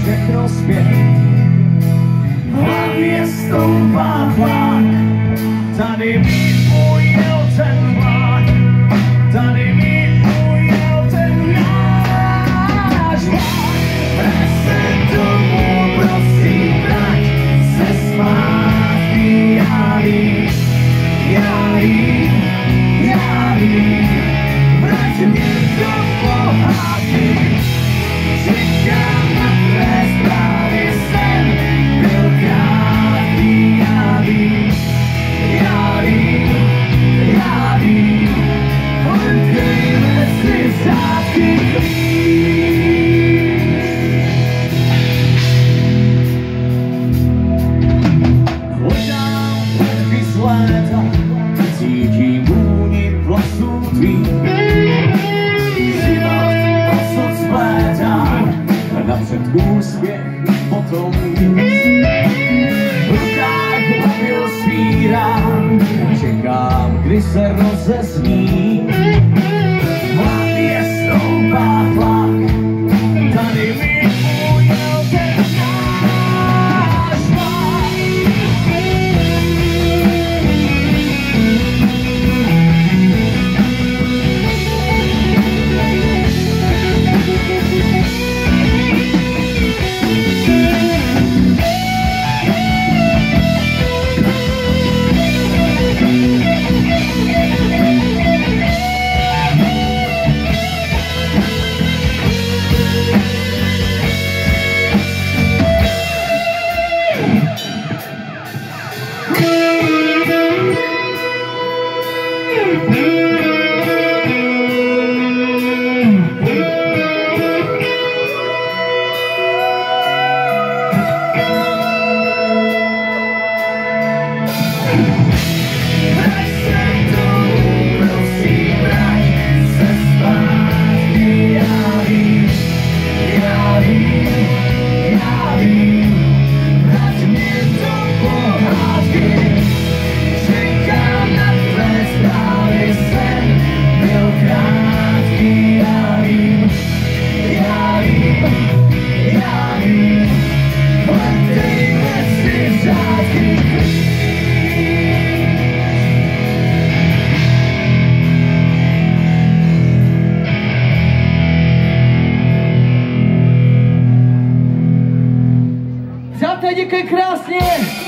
všechno zpět. V hlavě stoupá tlak, tady mi ujel ten vlak, tady mi ujel ten náš vlak. Vrať se domů, prosím, vrať se zpátky, já vím, vrať mě do pohádky. Čekám na tvé zprávy, jsem byl krátký, já vím, odkryjme si řádky klíč. Hledám pletky z léta, cítím vůni vlasů tvých. Život osud splétám, napřed úspěch, potom nic. V rukách mobil svírám, čekám, kdy se rozezní. V hlavě stoupá tlak, tady mi ujel ten náš vlak. Děkuji krásně!